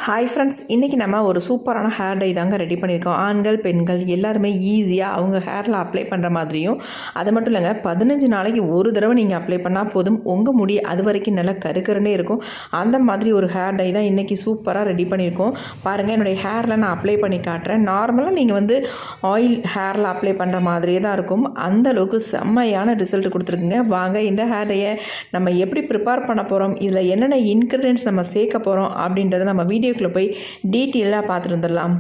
Hi friends, இன்றைக்கி நம்ம ஒரு சூப்பரான ஹேர் டை தாங்க ரெடி பண்ணியிருக்கோம். ஆண்கள் பெண்கள் எல்லாருமே ஈஸியாக அவங்க ஹேரில் அப்ளை பண்ணுற மாதிரியும், அது மட்டும் இல்லைங்க, 15 நாளைக்கு ஒரு தடவை நீங்கள் அப்ளை பண்ணால் போதும், உங்கள் முடி அது வரைக்கும் நல்லா கருக்கருன்னே இருக்கும். அந்த மாதிரி ஒரு ஹேர் டை தான் இன்றைக்கி சூப்பராக ரெடி பண்ணியிருக்கோம். பாருங்கள், என்னுடைய ஹேரில் நான் அப்ளை பண்ணி காட்டுறேன். நார்மலாக நீங்கள் ஆயில் ஹேரில் அப்ளை பண்ணுற மாதிரியே தான் இருக்கும். அந்தளவுக்கு செம்மையான ரிசல்ட் கொடுத்துருக்குங்க. வாங்க, இந்த ஹேர் டையை நம்ம எப்படி ப்ரிப்பேர் பண்ண போகிறோம், இதில் என்னென்ன இன்க்ரீடியன்ட்ஸ் நம்ம சேர்க்க போகிறோம் அப்படின்றத நம்ம வீடியோக்குள்ளே போய் டீட்டெயிலாக பார்த்துட்டு வந்துடலாம்.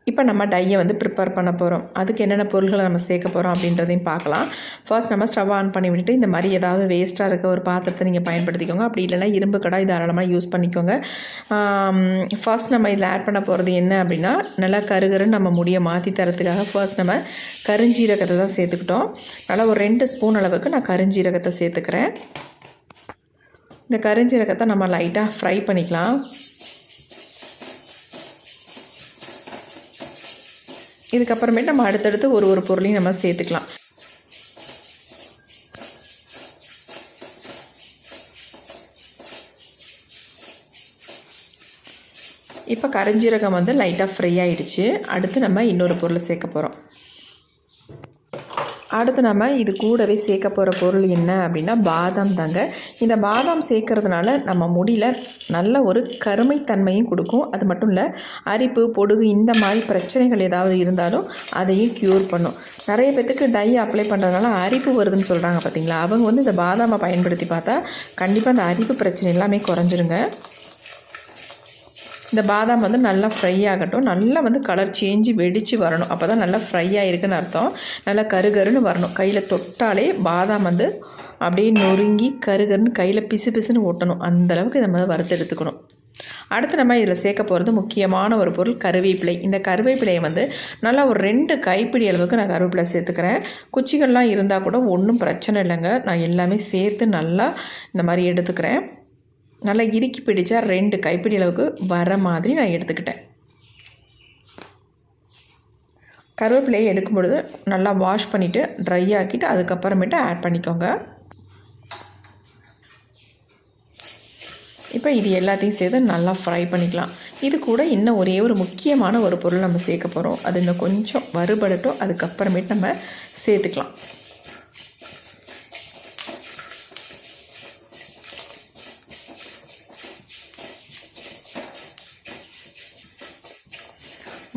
இப்போ நம்ம டையை ப்ரிப்பேர் பண்ண போகிறோம். அதுக்கு என்னென்ன பொருள்களை நம்ம சேர்க்க போகிறோம் அப்படின்றதையும் பார்க்கலாம். ஃபர்ஸ்ட் நம்ம ஸ்டவ் ஆன் பண்ணி விட்டுட்டு இந்த மாதிரி ஏதாவது வேஸ்ட்டாக இருக்க ஒரு பாத்திரத்தை நீங்கள் பயன்படுத்திக்கோங்க. அப்படி இல்லைனா இரும்பு கடாய் தாராளமாக யூஸ் பண்ணிக்கோங்க. ஃபர்ஸ்ட் நம்ம இதில் ஆட் பண்ண போகிறது என்ன அப்படின்னா, நல்லா கருகருன்னு நம்ம முடியை மாற்றி தரத்துக்காக ஃபர்ஸ்ட் நம்ம கருஞ்சீரகத்தை தான் சேர்த்துக்கிட்டோம். நல்லா ஒரு 2 ஸ்பூன் அளவுக்கு நான் கருஞ்சீரகத்தை சேர்த்துக்கிறேன். இந்த கருஞ்சீரகத்தை நம்ம லைட்டாக ஃப்ரை பண்ணிக்கலாம். இதுக்கப்புறமேட்டு நம்ம அடுத்தடுத்து ஒரு பொருளையும் நம்ம சேர்த்துக்கலாம். இப்போ கருஞ்சீரகம் லைட்டாக ஃப்ரை ஆகிடுச்சு. அடுத்து நம்ம இன்னொரு பொருளை சேர்க்க போகிறோம். அடுத்து நம்ம இது கூடவே சேர்க்க போகிற பொருள் என்ன அப்படின்னா, பாதாம் தாங்க. இந்த பாதாம் சேர்க்கறதுனால நம்ம முடியில் நல்ல ஒரு கருமைத்தன்மையும் கொடுக்கும். அது மட்டும் இல்லை, அரிப்பு பொடுகு இந்த மாதிரி பிரச்சனைகள் ஏதாவது இருந்தாலும் அதையும் க்யூர் பண்ணும். நிறைய பேத்துக்கு டை அப்ளை பண்ணுறதுனால அரிப்பு வருதுன்னு சொல்கிறாங்க பார்த்தீங்களா, அவங்க இந்த பாதாமை பயன்படுத்தி பார்த்தா கண்டிப்பாக அந்த அரிப்பு பிரச்சனை எல்லாமே குறைஞ்சிருங்க. இந்த பாதாம் நல்லா ஃப்ரை ஆகட்டும். நல்லா கலர் சேஞ்சு வெடித்து வரணும். அப்போ தான் நல்லா ஃப்ரை ஆகிருக்குன்னு அர்த்தம். நல்லா கருகருன்னு வரணும். கையில் தொட்டாலே பாதாம் அப்படியே நொறுங்கி கருகருன்னு கையில் பிசு பிசுன்னு ஓட்டணும். அந்தளவுக்கு நம்ம வறுத்து எடுத்துக்கணும். அடுத்து நம்ம இதில் சேர்க்க போகிறது முக்கியமான ஒரு பொருள் கருவேப்பிலை. இந்த கருவேப்பிலையை நல்லா ஒரு 2 கைப்பிடி அளவுக்கு நான் கருவேப்பிலை சேர்த்துக்கிறேன். குச்சிகள்லாம் இருந்தால் கூட ஒன்றும் பிரச்சனை இல்லைங்க. நான் எல்லாமே சேர்த்து நல்லா இந்த மாதிரி எடுத்துக்கிறேன். நல்லா இறுக்கி பிடிச்சா 2 கைப்பிடி அளவுக்கு வர மாதிரி நான் எடுத்துக்கிட்டேன். கருவேப்பிலையை எடுக்கும் பொழுது நல்லா வாஷ் பண்ணிவிட்டு ட்ரை ஆக்கிட்டு அதுக்கப்புறமேட்டு ஆட் பண்ணிக்கோங்க. இப்போ இது எல்லாத்தையும் சேர்த்து நல்லா ஃப்ரை பண்ணிக்கலாம். இது கூட இன்னும் ஒரே ஒரு முக்கியமான ஒரு பொருள் நம்ம சேர்க்க போகிறோம். அது இன்னும் கொஞ்சம் வறுபடட்டும். அதுக்கப்புறமேட்டு நம்ம சேர்த்துக்கலாம்.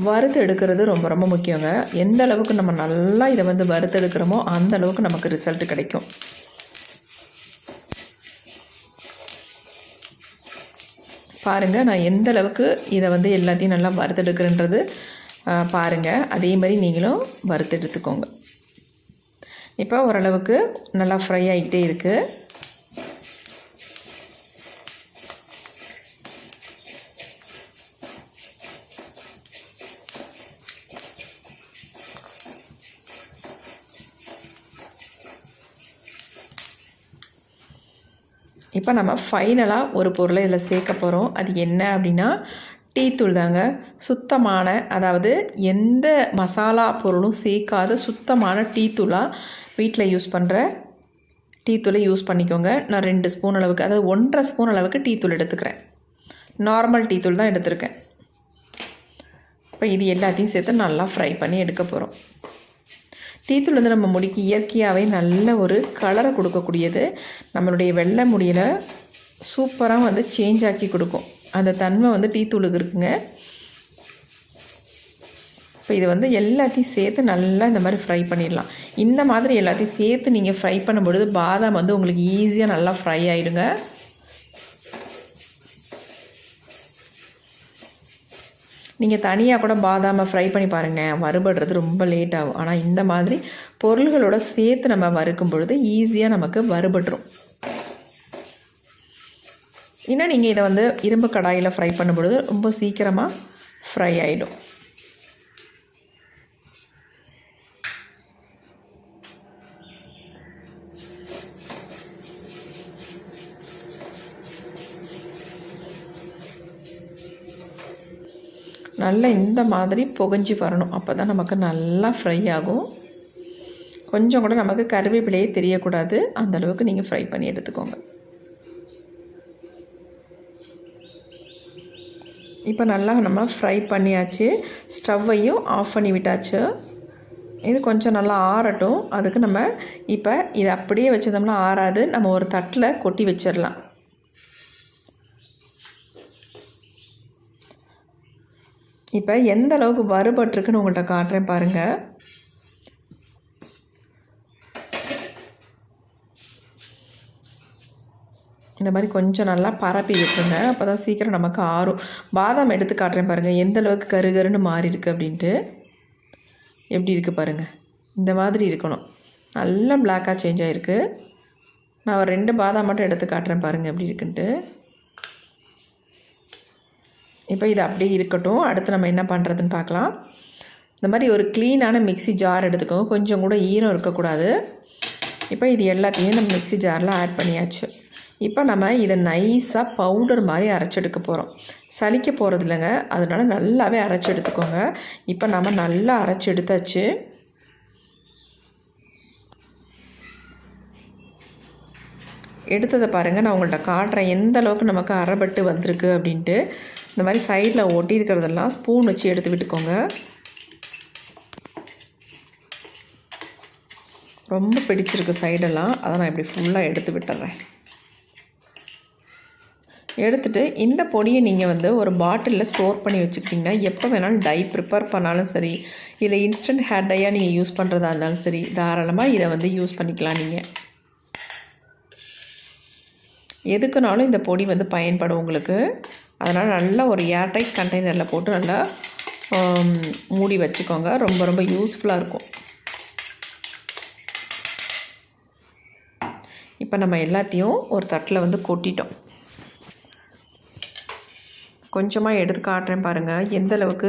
வறுத்து எடுக்கிறது ரொம்ப ரொம்ப முக்கியங்க. எந்த அளவுக்கு நம்ம நல்லா இதை வறுத்து எடுக்கிறோமோ அந்த அளவுக்கு நமக்கு ரிசல்ட் கிடைக்கும். பாருங்கள், நான் எந்த அளவுக்கு இதை எல்லாத்தையும் நல்லா வறுத்து எடுக்கிறேன்றது பாருங்கள். அதே மாதிரி நீங்களும் வறுத்து எடுத்துக்கோங்க. இப்போ ஓரளவுக்கு நல்லா ஃப்ரை ஆகிட்டே இருக்குது. இப்போ நம்ம ஃபைனலாக ஒரு பொருளை இதில் சேர்க்க போகிறோம். அது என்ன அப்படின்னா, டீ தூள் தாங்க. சுத்தமான, அதாவது எந்த மசாலா பொருளும் சேர்க்காத சுத்தமான டீ தூளாக வீட்டில் யூஸ் பண்ணுற டீ தூளை யூஸ் பண்ணிக்கோங்க. நான் 2 ஸ்பூன் அளவுக்கு, அதாவது 1.5 ஸ்பூன் அளவுக்கு டீ தூள் எடுத்துக்கிறேன். நார்மல் டீ தூள் தான் எடுத்துருக்கேன். இப்போ இது எல்லாத்தையும் சேர்த்து நல்லா ஃப்ரை பண்ணி எடுக்க போகிறோம். டீத்தூள் நம்ம முடிக்கு இயற்கையாகவே நல்ல ஒரு கலரை கொடுக்கக்கூடியது. நம்மளுடைய வெள்ளை முடியில் சூப்பராக சேஞ்ச் ஆக்கி கொடுக்கும். அந்த தன்மை டீத்தூளுக்கு இருக்குங்க. இப்போ இது எல்லாத்தையும் சேர்த்து நல்லா இந்த மாதிரி ஃப்ரை பண்ணிடலாம். இந்த மாதிரி எல்லாத்தையும் சேர்த்து நீங்கள் ஃப்ரை பண்ணும்பொழுது பாதாம் உங்களுக்கு ஈஸியாக நல்லா ஃப்ரை ஆகிடுங்க. நீங்கள் தனியாக கூட பாதாமை ஃப்ரை பண்ணி பாருங்கள், வறுபடுறது ரொம்ப லேட் ஆகும். ஆனால் இந்த மாதிரி பொருள்களோட சேர்த்து நம்ம வறுக்கும் பொழுது ஈஸியாக நமக்கு வறுபட்டுரும். இன்னும் நீங்கள் இதை இரும்பு கடாயில் ஃப்ரை பண்ணும் பொழுது ரொம்ப சீக்கிரமாக ஃப்ரை ஆகிடும். நல்லா இந்த மாதிரி புகஞ்சி வரணும். அப்போ தான் நமக்கு நல்லா ஃப்ரை ஆகும். கொஞ்சம் கூட நமக்கு கருவேப்பிலையே தெரியக்கூடாது. அந்தளவுக்கு நீங்கள் ஃப்ரை பண்ணி எடுத்துக்கோங்க. இப்போ நல்லா நம்ம ஃப்ரை பண்ணியாச்சு. ஸ்டவ்வையும் ஆஃப் பண்ணி விட்டாச்சு. இது கொஞ்சம் நல்லா ஆறட்டும். அதுக்கு நம்ம இப்போ இதை அப்படியே வச்சிருந்தோம்னா ஆறாது. நம்ம ஒரு தட்டில் கொட்டி வச்சிடலாம். இப்போ எந்த அளவுக்கு வறுபட்டுருக்குன்னு உங்கள்கிட்ட காட்டுறேன் பாருங்கள். இந்த மாதிரி கொஞ்சம் நல்லா பரப்பி விட்டுருங்க. அப்போ தான் சீக்கிரம் நமக்கு ஆறும். பாதாம் எடுத்து காட்டுறேன் பாருங்கள் எந்த அளவுக்கு கருகருன்னு மாறி இருக்குது அப்படின்ட்டு. எப்படி இருக்குது பாருங்கள். இந்த மாதிரி இருக்கணும். நல்லா பிளாக்காக சேஞ்ச் ஆகிருக்கு. நான் ஒரு 2 பாதாம் மட்டும் எடுத்து காட்டுறேன் பாருங்கள் எப்படி இருக்குன்ட்டு. இப்போ இது அப்படியே இருக்கட்டும். அடுத்து நம்ம என்ன பண்ணுறதுன்னு பார்க்கலாம். இந்த மாதிரி ஒரு க்ளீனான மிக்ஸி ஜார் எடுத்துக்கோங்க. கொஞ்சம் கூட ஈரம் இருக்கக்கூடாது. இப்போ இது எல்லாத்தையும் நம்ம மிக்ஸி ஜாரில் ஆட் பண்ணியாச்சு. இப்போ நம்ம இதை நைஸாக பவுடர் மாதிரி அரைச்சி எடுக்க போகிறோம். சலிக்க போகிறது இல்லைங்க, அதனால் நல்லாவே அரைச்சி எடுத்துக்கோங்க. இப்போ நம்ம நல்லா அரைச்சி எடுத்தாச்சு. எடுத்ததை பாருங்கள், நான் உங்கள்கிட்ட காட்டுறேன் எந்த அளவுக்கு நமக்கு அரைபட்டு வந்திருக்கு அப்படின்ட்டு. இந்த மாதிரி சைடில் ஒட்டி இருக்கிறதெல்லாம் ஸ்பூன் வச்சு எடுத்து விட்டுக்கோங்க. ரொம்ப பிடிச்சிருக்கு சைடெல்லாம், அதை நான் இப்படி ஃபுல்லாக எடுத்து விட்டுறேன். எடுத்துகிட்டு இந்த பொடியை நீங்கள் ஒரு பாட்டிலில் ஸ்டோர் பண்ணி வச்சுக்கிட்டிங்கன்னா எப்போ வேணாலும் டை ப்ரிப்பேர் பண்ணாலும் சரி, இல்லை இன்ஸ்டன்ட் ஹேர் டையாக நீங்கள் யூஸ் பண்ணுறதா இருந்தாலும் சரி, தாராளமாக இதை யூஸ் பண்ணிக்கலாம். நீங்கள் எதுக்குனாலும் இந்த பொடி பயன்படும் உங்களுக்கு. அதனால் நல்லா ஒரு ஏர்டைட் கண்டெய்னரில் போட்டு நல்லா மூடி வச்சுக்கோங்க. ரொம்ப ரொம்ப யூஸ்ஃபுல்லாக இருக்கும். இப்போ நம்ம எல்லாத்தையும் ஒரு தட்டில் கொட்டிட்டோம். கொஞ்சமாக எடுத்து காட்டுறேன் பாருங்கள் எந்த அளவுக்கு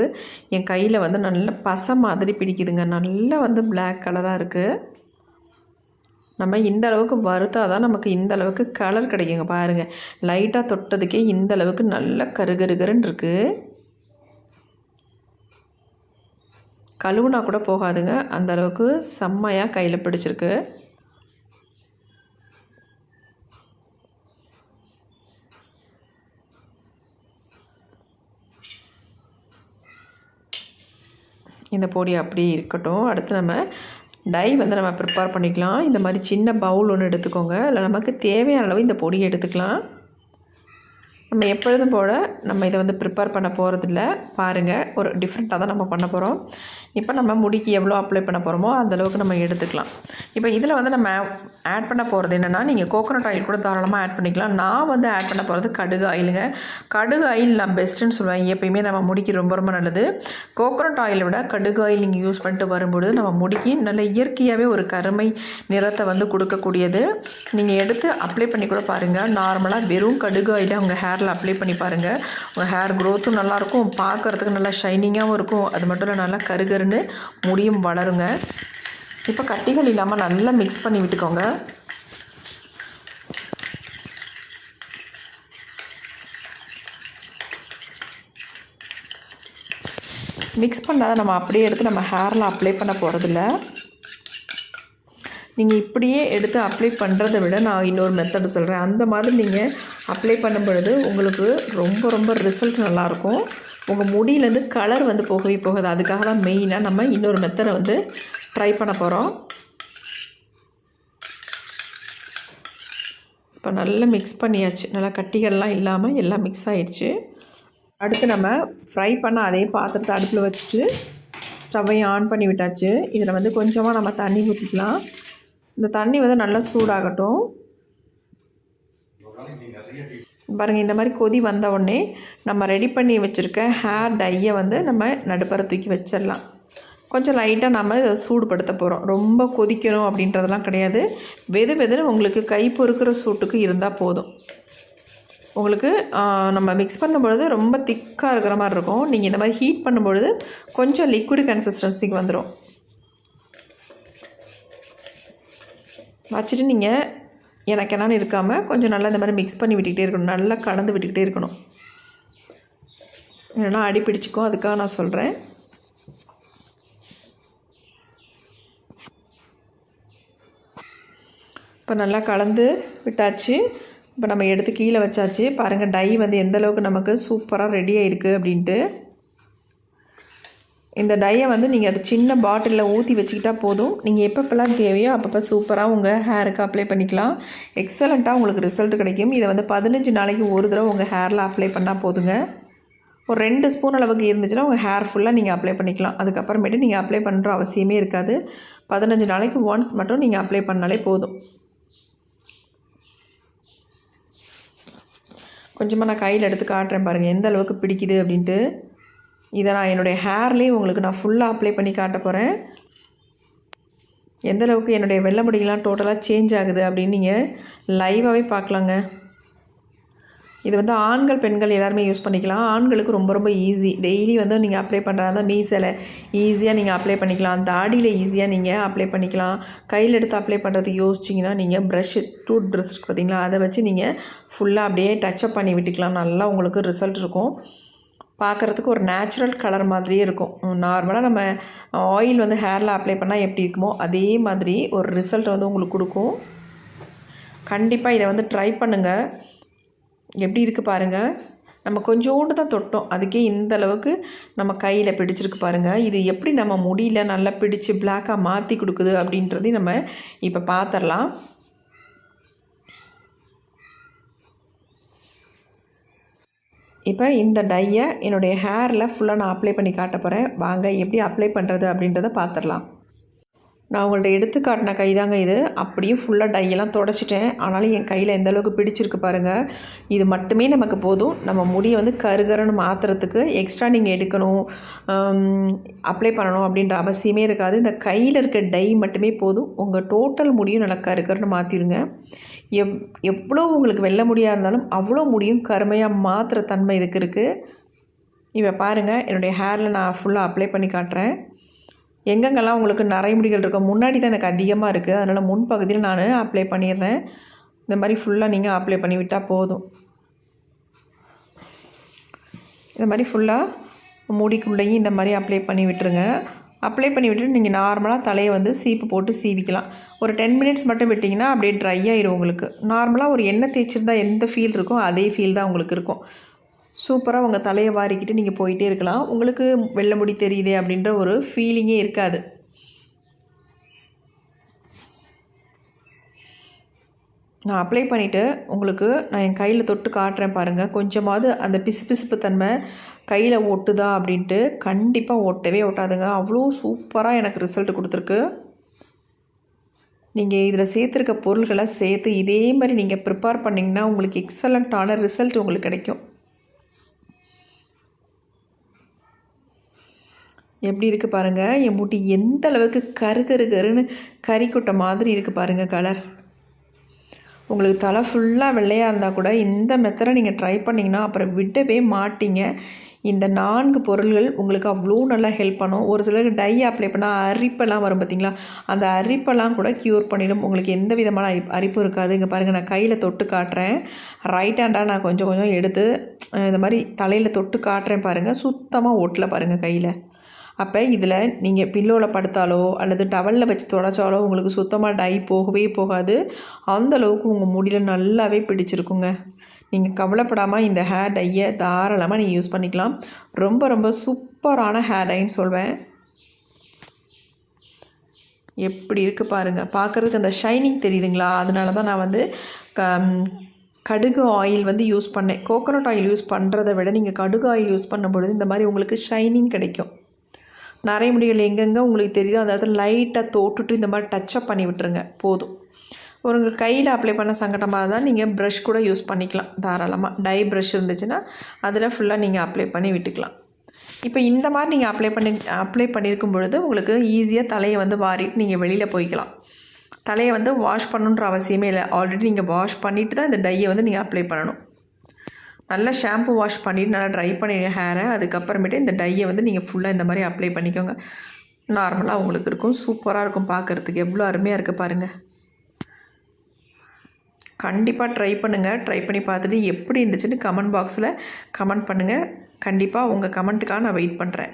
என் கையில் நல்ல பசை மாதிரி பிடிக்குதுங்க. நல்லா பிளாக் கலராக இருக்குது. நம்ம இந்த அளவுக்கு வறுத்தால் தான் நமக்கு இந்த அளவுக்கு கலர் கிடைக்குங்க. பாருங்கள், லைட்டாக தொட்டதுக்கே இந்த அளவுக்கு நல்ல கருகருகருன்னு இருக்குது. கழுவுனா கூட போகாதுங்க, அந்த அளவுக்கு செம்மையாக கையில் பிடிச்சிருக்கு. இந்த பொடி அப்படியே இருக்கட்டும். அடுத்து நம்ம டை நம்ம ப்ரிப்பேர் பண்ணிக்கலாம். இந்த மாதிரி சின்ன பவுல் ஒன்று எடுத்துக்கோங்க. இல்லை நமக்கு தேவையான அளவு இந்த பொடியை எடுத்துக்கலாம். நம்ம எப்பொழுதும் போல் நம்ம இதை ப்ரிப்பேர் பண்ண போகிறதில்ல. பாருங்கள், ஒரு டிஃப்ரெண்ட்டாக தான் நம்ம பண்ண போகிறோம். இப்போ நம்ம முடிக்கு எவ்வளோ அப்ளை பண்ண போகிறோமோ அந்தளவுக்கு நம்ம எடுத்துக்கலாம். இப்போ இதில் நம்ம ஆட் பண்ண போகிறது என்னென்னா, நீங்கள் கோகோனட் ஆயில் கூட தாராளமாக ஆட் பண்ணிக்கலாம். நான் ஆட் பண்ண போகிறது கடுகு ஆயிலுங்க. கடுகு ஆயில் நான் பெஸ்ட்டுன்னு சொல்லுவேன். எப்பயுமே நம்ம முடிக்கு ரொம்ப ரொம்ப நல்லது. கோகோனட் ஆயிலை விட கடுகு ஆயில் நீங்கள் யூஸ் பண்ணிட்டு வரும்பொழுது நம்ம முடிக்கு நல்ல இயற்கையாகவே ஒரு கருமை நிறத்தை கொடுக்கக்கூடியது. நீங்கள் எடுத்து அப்ளை பண்ணி கூட பாருங்கள். நார்மலாக வெறும் கடுகு ஆயிலை உங்கள் ஹேரில் அப்ளை பண்ணி பாருங்கள். உங்கள் ஹேர் க்ரோத்தும் நல்லாயிருக்கும், பார்க்குறதுக்கு நல்லா ஷைனிங்காகவும் இருக்கும். அது மட்டும் இல்லை, நல்லா கருகருன்னு முடியும் வளருங்க. இப்போ கட்டிகள் இல்லாமல் நல்லா மிக்ஸ் பண்ணி விட்டுக்கோங்க. மிக்ஸ் பண்ணாத நம்ம அப்படியே எடுத்து நம்ம ஹேரில் அப்ளை பண்ண போகிறதில்ல. நீங்கள் இப்படியே எடுத்து அப்ளை பண்ணுறதை விட நான் இன்னொரு மெத்தடு சொல்கிறேன். அந்த மாதிரி நீங்கள் அப்ளை பண்ணும் பொழுது உங்களுக்கு ரொம்ப ரொம்ப ரிசல்ட் நல்லாயிருக்கும். உங்கள் முடியிலேருந்து கலர் போகவே போகாது. அதுக்காக தான் மெயினாக நம்ம இன்னொரு மெத்தடை ட்ரை பண்ண போகிறோம். இப்போ நல்லா மிக்ஸ் பண்ணியாச்சு. நல்லா கட்டிகள்லாம் இல்லாமல் எல்லாம் மிக்ஸ் ஆகிடுச்சு. அடுத்து நம்ம ஃப்ரை பண்ண அதே பாத்திரத்தை அடுப்பில் வச்சுட்டு ஸ்டவ்வையும் ஆன் பண்ணி விட்டாச்சு. இதில் கொஞ்சமாக நம்ம தண்ணி ஊற்றிக்கலாம். இந்த தண்ணி நல்லா சூடாகட்டும். பாருங்கள், இந்த மாதிரி கொதி வந்த உடனே நம்ம ரெடி பண்ணி வச்சுருக்க ஹேர் டையை நம்ம நடுப்பற தூக்கி வச்சிடலாம். கொஞ்சம் லைட்டாக நம்ம இதை சூடுபடுத்த போகிறோம். ரொம்ப கொதிக்கணும் அப்படின்றதெல்லாம் கிடையாது. வெதுன்னு உங்களுக்கு கை பொறுக்கிற சூட்டுக்கு இருந்தால் போதும். உங்களுக்கு நம்ம மிக்ஸ் பண்ணும்பொழுது ரொம்ப திக்காக இருக்கிற மாதிரி இருக்கும். நீங்கள் இந்த மாதிரி ஹீட் பண்ணும்பொழுது கொஞ்சம் லிக்விட் கன்சிஸ்டன்சிக்கு வந்துடும். வச்சுட்டு நீங்கள் எனக்கு என்னன்னு இருக்காமல் கொஞ்சம் நல்லா இந்த மாதிரி மிக்ஸ் பண்ணி விட்டுக்கிட்டே இருக்கணும். நல்லா கலந்து விட்டுக்கிட்டே இருக்கணும். இல்லைன்னா அடி பிடிச்சிக்கும், அதுக்காக நான் சொல்கிறேன். இப்போ நல்லா கலந்து விட்டாச்சு. இப்போ நம்ம எடுத்து கீழே வச்சாச்சு. பாருங்கள் டை வந்து எந்தளவுக்கு நமக்கு சூப்பராக ரெடி ஆகிருக்கு அப்படின்ட்டு. இந்த டையை வந்து நீங்கள் அது சின்ன பாட்டிலில் ஊற்றி வச்சுக்கிட்டால் போதும். நீங்கள் எப்பப்பெல்லாம் தேவையோ அப்பப்போ சூப்பராக உங்கள் ஹேருக்கு அப்ளை பண்ணிக்கலாம். எக்ஸலண்ட்டாக உங்களுக்கு ரிசல்ட் கிடைக்கும். இதை வந்து 15 நாளைக்கு ஒரு தடவை உங்கள் ஹேரில் அப்ளை பண்ணால் போதுங்க. ஒரு 2 ஸ்பூன் அளவுக்கு இருந்துச்சுன்னா உங்கள் ஹேர் ஃபுல்லாக நீங்கள் அப்ளை பண்ணிக்கலாம். அதுக்கப்புறமேட்டு நீங்கள் அப்ளை பண்ணுற அவசியமே இருக்காது. 15 நாளைக்கு ஒன்ஸ் மட்டும் நீங்கள் அப்ளை பண்ணாலே போதும். கொஞ்சமாக நான் கையில் எடுத்து காட்டுறேன் பாருங்கள் எந்த அளவுக்கு பிடிக்குது அப்படின்ட்டு. இதை நான் என்னுடைய ஹேர்லேயும் உங்களுக்கு நான் ஃபுல்லாக அப்ளை பண்ணி காட்ட போகிறேன். எந்த அளவுக்கு என்னுடைய வெள்ளை முடியெல்லாம் டோட்டலாக சேஞ்ச் ஆகுது அப்படின்னு நீங்கள் லைவாகவே பார்க்கலாங்க. இது வந்து ஆண்கள் பெண்கள் எல்லாருமே யூஸ் பண்ணிக்கலாம். ஆண்களுக்கு ரொம்ப ரொம்ப ஈஸி. டெய்லி வந்து நீங்கள் அப்ளை பண்ணுறதா மீசையில் ஈஸியாக நீங்கள் அப்ளை பண்ணிக்கலாம். தாடியில் ஈஸியாக நீங்கள் அப்ளை பண்ணிக்கலாம். கையில் எடுத்து அப்ளை பண்ணுறதுக்கு யோசிச்சிங்கன்னா நீங்கள் ப்ரஷ்ஷு டூத் ப்ரஷ் இருக்குது பார்த்தீங்களா, அதை வச்சு நீங்கள் ஃபுல்லாக அப்படியே டச்சப் பண்ணி விட்டுக்கலாம். நல்லா உங்களுக்கு ரிசல்ட் இருக்கும். பார்க்குறதுக்கு ஒரு நேச்சுரல் கலர் மாதிரியே இருக்கும். நார்மலாக நம்ம ஆயில் வந்து ஹேரில் அப்ளை பண்ணால் எப்படி இருக்குமோ அதே மாதிரி ஒரு ரிசல்ட் வந்து உங்களுக்கு கொடுக்கும். கண்டிப்பாக இதை வந்து ட்ரை பண்ணுங்கள். எப்படி இருக்குது பாருங்கள். நம்ம கொஞ்சோண்டு தான் தொட்டோம், அதுக்கே இந்த அளவுக்கு நம்ம கையில் பிடிச்சிருக்கு பாருங்கள். இது எப்படி நம்ம முடியல நல்லா பிடிச்சி பிளாக்காக மாற்றி கொடுக்குது அப்படின்றதையும் நம்ம இப்போ பார்த்துடலாம். இப்போ இந்த டையை என்னுடைய ஹேரில் ஃபுல்லாக நான் அப்ளை பண்ணி காட்ட போகிறேன். வாங்க எப்படி அப்ளை பண்ணுறது அப்படின்றத பார்த்துடலாம். நான் உங்கள்ட்ட எடுத்து காட்டின கை தாங்க இது. அப்படியும் ஃபுல்லாக டையெல்லாம் தொடச்சிட்டேன். ஆனாலும் என் கையில் எந்த அளவுக்கு பிடிச்சிருக்கு பாருங்கள். இது மட்டுமே நமக்கு போதும். நம்ம முடியை வந்து கருகருன்னு மாற்றுறதுக்கு எக்ஸ்ட்ரா நீங்கள் எடுக்கணும், அப்ளை பண்ணணும் அப்படின்ற அவசியமே இருக்காது. இந்த கையில் இருக்க டை மட்டுமே போதும். உங்கள் டோட்டல் முடியும் நல்லா கருகருன்னு மாற்றிடுங்க. எவ்வளோ உங்களுக்கு வெள்ளை முடியாக இருந்தாலும் அவ்வளோ முடியும் கருமையாக மாற்றுற தன்மை இதுக்கு இருக்குது. இப்போ பாருங்கள் என்னுடைய ஹேரில் நான் ஃபுல்லாக அப்ளை பண்ணி காட்டுறேன். எங்கெங்கெல்லாம் உங்களுக்கு நரைமுடிகள் இருக்கும், முன்னாடி தான் எனக்கு அதிகமாக இருக்குது, அதனால் முன்பகுதியில் நான் அப்ளை பண்ணிடுறேன். இந்த மாதிரி ஃபுல்லாக நீங்கள் அப்ளை பண்ணி விட்டால் போதும். இந்த மாதிரி ஃபுல்லாக முடிக்குள்ளேயும் இந்த மாதிரி அப்ளை பண்ணி விட்டுருங்க. அப்ளை பண்ணி விட்டுட்டு நீங்கள் நார்மலாக தலையை வந்து சீப்பு போட்டு சீவிக்கலாம். ஒரு 10 மினிட்ஸ் மட்டும் விட்டிங்கன்னா அப்படியே ட்ரை ஆகிடும். உங்களுக்கு நார்மலாக ஒரு எண்ணெய் தேய்ச்சிருந்தா எந்த ஃபீல் இருக்கோ அதே ஃபீல் தான் உங்களுக்கு இருக்கும். சூப்பராக உங்கள் தலையை வாரிக்கிட்டு நீங்கள் போயிட்டே இருக்கலாம். உங்களுக்கு வெள்ளை முடி தெரியுதே அப்படின்ற ஒரு ஃபீலிங்கே இருக்காது. நான் அப்ளை பண்ணிவிட்டு உங்களுக்கு நான் என் கையில் தொட்டு காட்டுறேன் பாருங்கள். கொஞ்சமாவது அந்த பிசுபிசுப்பு தன்மை கையில் ஒட்டுதா அப்படின்ட்டு. கண்டிப்பாக ஒட்டவே ஒட்டாதுங்க. அவ்வளோ சூப்பராக எனக்கு ரிசல்ட் கொடுத்துருக்கு. நீங்கள் இதில் சேர்த்துருக்க பொருள்களை சேர்த்து இதே மாதிரி நீங்கள் ப்ரிப்பேர் பண்ணிங்கன்னா உங்களுக்கு எக்ஸலண்ட்டான ரிசல்ட் உங்களுக்கு கிடைக்கும். எப்படி இருக்குது பாருங்கள். என் முடி எந்த அளவுக்கு கருன்னு கறிக்குட்டை மாதிரி இருக்குது பாருங்கள் கலர். உங்களுக்கு தலை ஃபுல்லாக வெள்ளையாக இருந்தால் கூட இந்த மெத்தடை நீங்கள் ட்ரை பண்ணிங்கன்னா அப்புறம் விடவே மாட்டிங்க. இந்த 4 பொருள்கள் உங்களுக்கு அவ்வளோ நல்லா ஹெல்ப் பண்ணும். ஒரு சிலருக்கு டை அப்ளை பண்ணால் அரிப்பெல்லாம் வரும் பார்த்திங்களா, அந்த அரிப்பெல்லாம் கூட க்யூர் பண்ணிடும். உங்களுக்கு எந்த விதமான அரிப்பும் இருக்காது. இங்கே பாருங்கள் நான் கையில் தொட்டு காட்டுறேன். ரைட் ஹேண்டாக நான் கொஞ்சம் கொஞ்சம் எடுத்து இந்த மாதிரி தலையில் தொட்டு காட்டுறேன் பாருங்கள். சுத்தமாக ஒட்டலை பாருங்கள் கையில். அப்போ இதில் நீங்கள் பில்லோவில் படுத்தாலோ அல்லது டவலில் வச்சு துடைச்சாலோ உங்களுக்கு சுத்தமாக டை போகவே போகாது. அந்தளவுக்கு உங்கள் முடியில் நல்லாவே பிடிச்சிருக்குங்க. நீங்கள் கவலைப்படாமல் இந்த ஹேர் டையை தாராளமாக நீங்கள் யூஸ் பண்ணிக்கலாம். ரொம்ப ரொம்ப சூப்பரான ஹேர் டைன்னு சொல்வேன். எப்படி இருக்குது பாருங்கள். பார்க்குறதுக்கு அந்த ஷைனிங் தெரியுதுங்களா, அதனால தான் நான் வந்து கடுகு ஆயில் வந்து யூஸ் பண்ணேன். கோகோனட் ஆயில் யூஸ் பண்ணுறதை விட நீங்கள் கடுகு ஆயில் யூஸ் பண்ணும்பொழுது இந்த மாதிரி உங்களுக்கு ஷைனிங் கிடைக்கும். நிறைய முடிகள் எங்கெங்கே உங்களுக்கு தெரியுதோ அதாவது லைட்டாக தொட்டுட்டு இந்த மாதிரி டச்சப் பண்ணி விட்டுருங்க போதும். ஒரு கையில் அப்ளை பண்ண சங்கடமாக தான் நீங்கள் ப்ரஷ் கூட யூஸ் பண்ணிக்கலாம் தாராளமாக. டை ப்ரஷ் இருந்துச்சுன்னா அதில் ஃபுல்லாக நீங்கள் அப்ளை பண்ணி விட்டுக்கலாம். இப்போ இந்த மாதிரி நீங்கள் அப்ளை பண்ணியிருக்கும் பொழுது உங்களுக்கு ஈஸியாக தலையை வந்து வாரிட்டு நீங்கள் வெளியில் போய்க்கலாம். தலையை வந்து வாஷ் பண்ணணுன்ற அவசியமே இல்லை. ஆல்ரெடி நீங்கள் வாஷ் பண்ணிவிட்டு தான் இந்த டையை வந்து நீங்கள் அப்ளை பண்ணணும். நல்லா ஷாம்பு வாஷ் பண்ணிவிட்டு நல்லா ட்ரை பண்ணிடுங்க ஹேரை. அதுக்கப்புறமேட்டு இந்த டையை வந்து நீங்கள் ஃபுல்லாக இந்த மாதிரி அப்ளை பண்ணிக்கோங்க. நார்மலாக உங்களுக்கு இருக்கும். சூப்பராக இருக்கும் பார்க்குறதுக்கு. எவ்வளோ அருமையாக இருக்குது பாருங்கள். கண்டிப்பாக ட்ரை பண்ணுங்கள். ட்ரை பண்ணி பார்த்துட்டு எப்படி இருந்துச்சுன்னு கமெண்ட் பாக்ஸில் கமெண்ட் பண்ணுங்கள். கண்டிப்பாக உங்கள் கமெண்ட்டுக்காக நான் வெயிட் பண்ணுறேன்.